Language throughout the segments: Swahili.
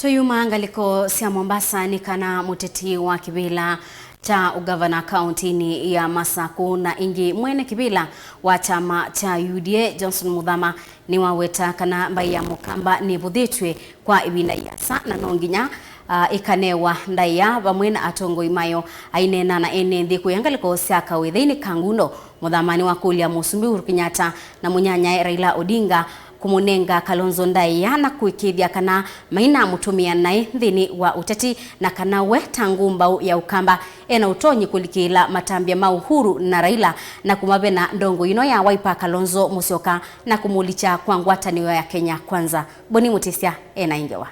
Toyuma ngaliko sia Mombasa ni kana muteti wa kibila cha ugavana kauntini ya Masaku na ingi mwene kibila wa chama cha UDA Johnson Muthama ni waweta kana mbai ya mukamba ni buthitwe kwa ibina yasa na nonginya ikanewa Ndaia bamwena atongo imayo ainena na ene ndiku yangaliko sia kawithini kanguno Muthamani wa kulia Musumbi Uhuru Kenyatta na munyanya Raila Odinga Kumunenga Kalonzo Ndaia na kuikithia kana maina mutumia nae nthini wa uteti na kana we tangu mbau ya ukamba ena utonyi kulikila matambia ma Uhuru na Raila na kumabena ndongo ino ya Wiper Kalonzo Musyoka na kumulicha kwa ngwatanio ya Kenya Kwanza. Boni Mutisya ena ingewa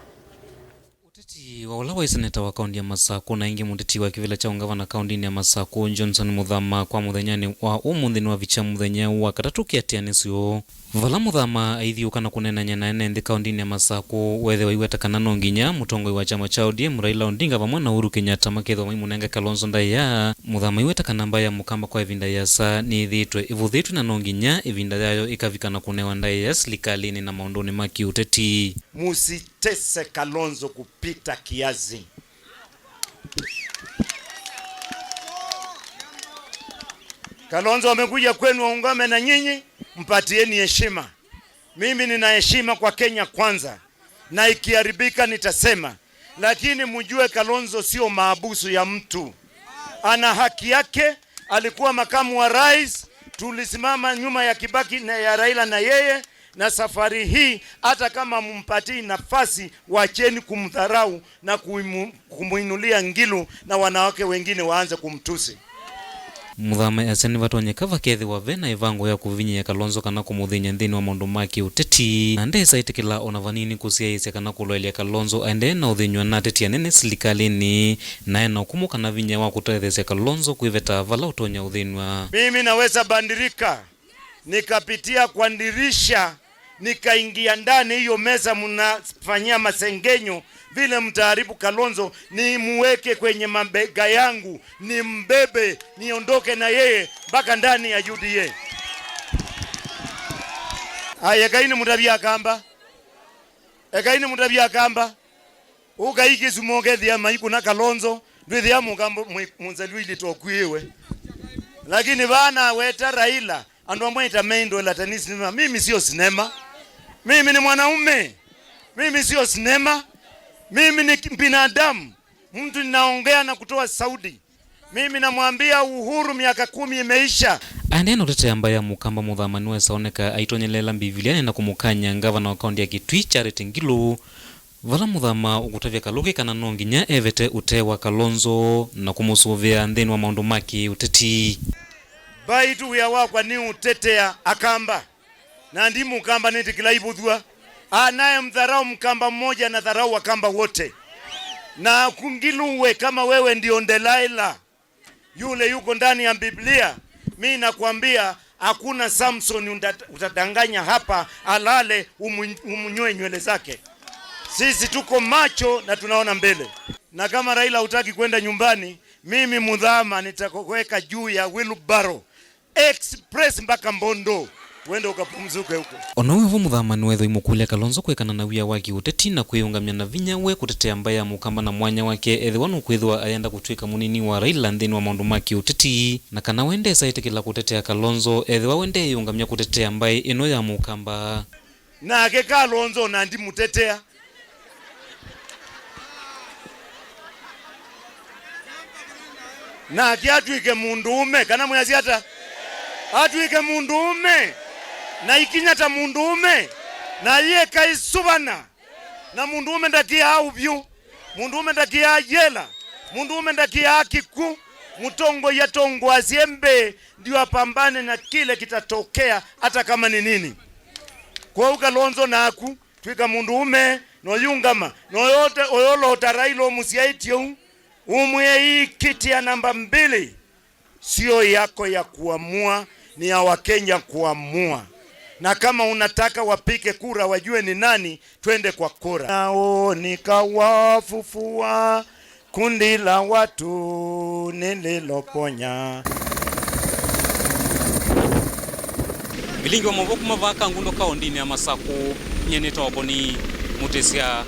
uteti wa ulawa seneta wa kaunti ya Masaku na ingi muteti wa kivila cha ungavana kaunti ya Masaku Johnson Muthama kwa muthenyani wa umuthini wa vicha muthenya wa katatuki atianisio vala Muthama aithiuka na kunena nyana ene nthi kaunti ya Masaku wethe waiweta kana no nginya mutongoi wa chama cha ODM Raila Odinga vamwe na Uhuru Kenyatta makethwa Munenga Kalonzo Ndaia Muthama iweta kana mbaya mukamba kwa ivinda yasa ni thitwe ivuthitwe na no nginya ivinda yayo ikavikana kunewa Ndaia silikalini na maundoni maki uteti. Musitese Kalonzo kupita kiazi. Kalonzo amekuja kwenu waungame na nyinyi, mpatieni heshima. Mimi nina heshima kwa Kenya Kwanza na ikiharibika nitasema, lakini mjue Kalonzo sio maabusu ya mtu. Ana haki yake, alikuwa makamu wa rais, tulisimama nyuma ya Kibaki na ya Raila na yeye, na safari hii hata kama mumpatii nafasi wacheni kumdharau na kumuinulia ngilu na wanawake wengine waanze kumtusi. Muthama aseni vatonye kava kethi wa vena ivango ya kuvinyia Kalonzo kana kumuthinya nthini wa maundu maki uteti na ndesa itikila ona vanini kusiaisya kana kuloelia Kalonzo aende na uthinywa na ateti anene silikalini na ena ukumuka na vinya wa kutethesya Kalonzo kuiveta vala utonya uthinwa. Mimi naweza bandirika nikapitia kwa dirisha nikaingia ndani hiyo meza mnafanyia masengenyo vile mtaharibu Kalonzo, ni muweke kwenye mabega yangu, ni mbebe, niondoke na yeye mpaka ndani ya UDA. Aya kaini mutabia kamba. Ekaini mutabia kamba. Ukaiki sumoge thia maiku na Kalonzo, ndithia mugambo munzalwili tokwiwe. Lakini bana weta Raila, andu amwe itamendo la tanisi mimi sio sinema. Mimi ni mwanaume. Mimi sio sinema. Mimi ni binadamu, mtu ninaongea na kutoa sauti. Mimi namwambia Uhuru miaka 10 imeisha. Aneno tete ambaye mukamba Muthama niwe saoneka aitonyelela mbivilia na kumukanya ngavana wa kaunti ya Kitui Charity Ngilu vala Muthama ukutavya kaluki kana no nginya evete utewa Kalonzo na kumusuvia nthini wa maundu maki uteti. Baitu ya wakwa ni utetea akamba na ndi mukamba neti kila ibuthua. Anaye mdharau mkamba mmoja na dharau wakamba wote. Na kungiluwe kama wewe ndio Ndelaila yule yuko ndani ya Biblia, mimi nakwambia hakuna Samson utadanganya hapa alale umunyoe nywele zake. Sisi tuko macho na tunaona mbele. Na kama Raila hutaki kwenda nyumbani, mimi Muthama nitakuweka juu ya wheelbarrow express mpaka Mbondo. Wende ukapumzuke huko. Onowe Muthama niwetho imukulia Kalonzo kwekana na wia waki uteti na kuyungamia na vinya we kutetea mbaya mukamba na mwanya wake ethi wanu kwithwa ayenda kutwika munini wa Raila nthini wa maundu maki uteti na kana wende saitikila kutetea Kalonzo ethi wende yungamia kutetea mbaya ino ya mukamba. Na ake Kalonzo na ndi mutetea. Na kiatuike mundume kana mwazi hata atuike mundume na ikinyata mundume na ye kaisubana na mundume ndakia aubyu mundume ndakia jela mundume ndakia kiku mutongo ya tongo aziembe ndio apambane na kile kitatokea hata kama ni nini. Kwa Kalonzo naku twika mundume no yungama no yote oyolo tarailo musiaitio umwe hii kiti ya namba 2 sio yako ya kuamua, ni ya Wakenya kuamua. Na kama unataka wapike kura wajue ni nani, twende kwa kura. Nao nikawafufua kundi la watu nililoponya. Bilingi wa mavoku mavaka ngundo kaondini ya Masaku nyeneta waboni Mutisya.